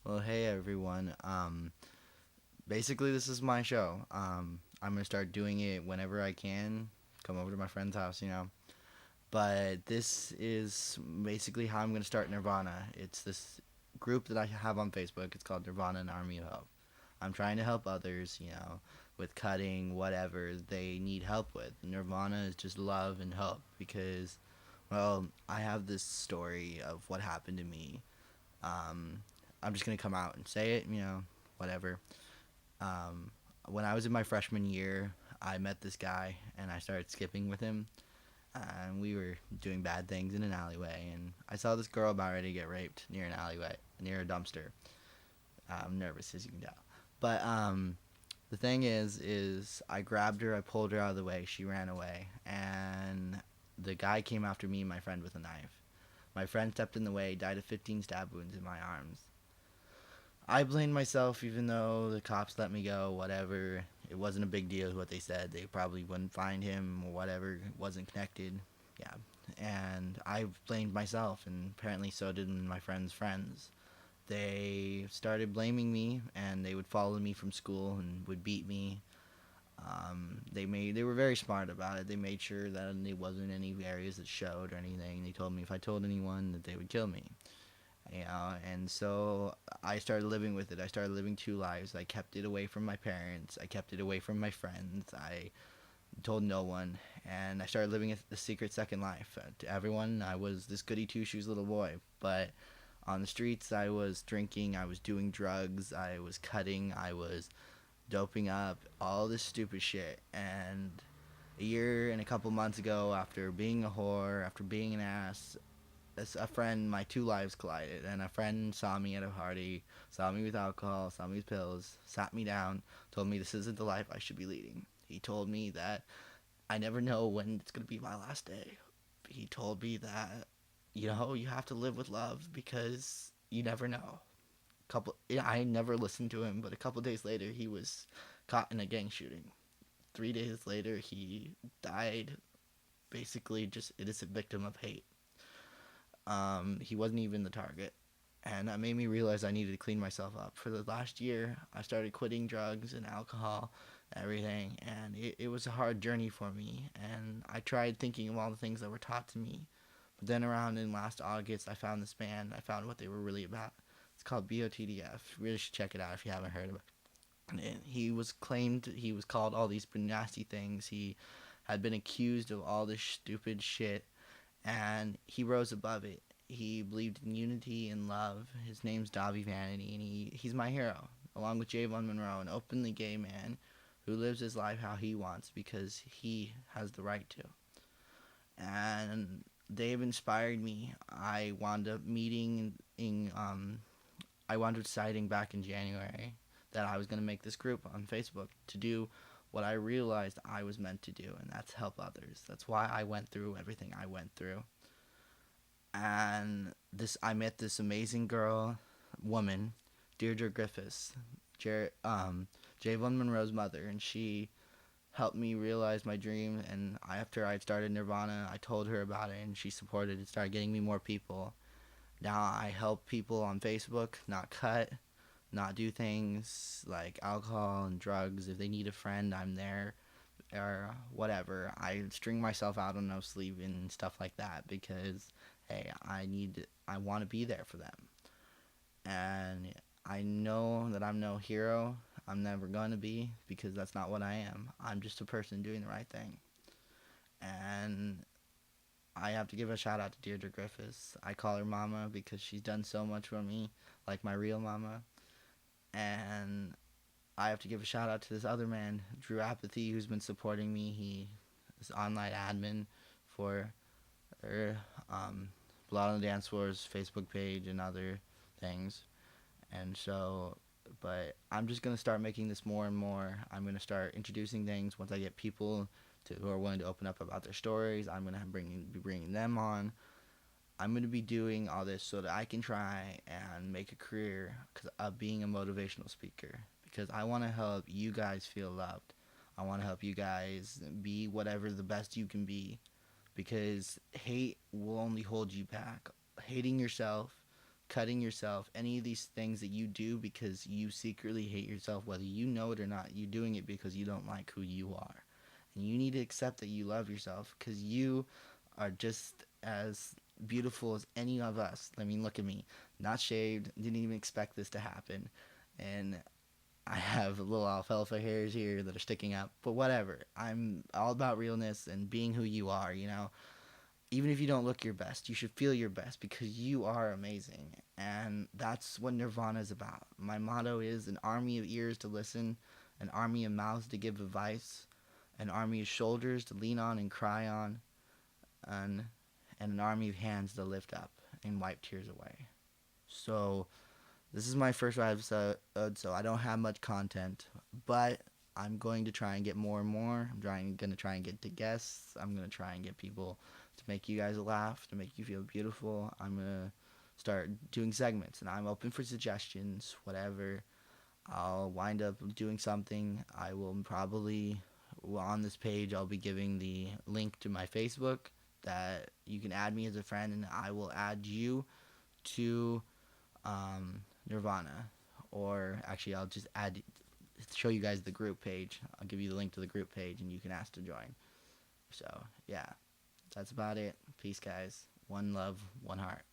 Well, hey everyone. Basically, this is my show. I'm gonna start doing it whenever I can. Come over to my friend's house. But this is basically how I'm gonna start Nirvana. It's this group that I have on Facebook. It's called Nirvana, an Army of Help. I'm trying to help others, with cutting whatever they need help with. Nirvana is just love and help because, well, I have this story of what happened to me. Um, I'm just gonna come out and say it, whatever. Um, when I was in my freshman year, I met this guy and I started skipping with him. And we were doing bad things in an alleyway, and I saw this girl about ready to get raped near an alleyway, near a dumpster. I'm nervous, as you can tell. But the thing is I grabbed her, I pulled her out of the way, she ran away, and the guy came after me and my friend with a knife. My friend stepped in the way, died of 15 stab wounds in my arms. I blamed myself, even though the cops let me go. Whatever, it wasn't a big deal. What they said, they probably wouldn't find him or whatever. It wasn't connected. Yeah, and I blamed myself, and apparently so did my friends' friends. They started blaming me, and they would follow me from school and would beat me. They were very smart about it. They made sure that there wasn't any areas that showed or anything. They told me if I told anyone that they would kill me. And so I started living with it. I started living two lives. I kept it away from my parents. I kept it away from my friends. I told no one, and I started living a secret second life. To everyone, I was this goody two shoes little boy, but on the streets, I was drinking. I was doing drugs. I was cutting. I was doping up. All this stupid shit. And a year and a couple months ago, after being a whore, after being an ass, a friend, my two lives collided, and a friend saw me at a party, saw me with alcohol, saw me with pills, sat me down, told me this isn't the life I should be leading. He told me that I never know when it's going to be my last day. He told me that, you have to live with love because you never know. I never listened to him, but a couple days later, he was caught in a gang shooting. 3 days later, he died, basically just innocent victim of hate. He wasn't even the target. And that made me realize I needed to clean myself up. For the last year, I started quitting drugs and alcohol, everything, and it was a hard journey for me. And I tried thinking of all the things that were taught to me. But then around in last August, I found this band. I found what they were really about. It's called BOTDF. You really should check it out if you haven't heard of it. And he was called all these nasty things. He had been accused of all this stupid shit, and he rose above it. He believed in unity and love. His name's Dobby Vanity, and he's my hero, along with Javon Monroe, an openly gay man who lives his life how he wants because he has the right to. And they've inspired me. I wound up deciding back in January that I was going to make this group on Facebook to do what I realized I was meant to do, and that's help others. That's why I went through everything I went through. And I met this amazing woman, Deirdre Griffiths, Javon Monroe's mother, and she helped me realize my dream. And after I started Nirvana, I told her about it, and she supported it, started getting me more people. Now I help people on Facebook not cut, not do things like alcohol and drugs. If they need a friend, I'm there, or whatever. I string myself out on no sleep and stuff like that because hey, I want to be there for them. And I know that I'm no hero. I'm never going to be because that's not what I am. I'm just a person doing the right thing. And I have to give a shout out to Deirdre Griffiths. I call her mama because she's done so much for me, like my real mama. And I have to give a shout out to this other man, Drew Apathy, who's been supporting me. He is online admin for her Blood on the Dance Floor's Facebook page and other things. And so, but I'm just gonna start making this more and more. I'm gonna start introducing things once I get people who are willing to open up about their stories. I'm gonna be bringing them on. I'm gonna be doing all this so that I can try and make a career of being a motivational speaker because I want to help you guys feel loved. I want to help you guys be whatever the best you can be because hate will only hold you back. Hating yourself cutting yourself, any of these things that you do because you secretly hate yourself, whether you know it or not, you're doing it because you don't like who you are. And you need to accept that you love yourself, because you are just as beautiful as any of us. I mean, look at me. Not shaved, didn't even expect this to happen. And I have little alfalfa hairs here that are sticking up, but whatever. I'm all about realness and being who you are, you know? Even if you don't look your best, you should feel your best, because you are amazing. And that's what Nirvana is about. My motto is an army of ears to listen, an army of mouths to give advice, an army of shoulders to lean on and cry on, and, and an army of hands to lift up and wipe tears away. So, this is my first episode, so I don't have much content, but I'm going to try and get more and more. I'm going to try and get to guests. I'm going to try and get people to make you guys laugh, to make you feel beautiful. I'm going to start doing segments, and I'm open for suggestions, whatever. I'll wind up doing something. I will probably, on this page, I'll be giving the link to my Facebook that you can add me as a friend, and I will add you to Nirvana. Or actually, I'll just show you guys the group page. I'll give you the link to the group page, and you can ask to join. So, yeah, that's about it. Peace, guys. One love, one heart.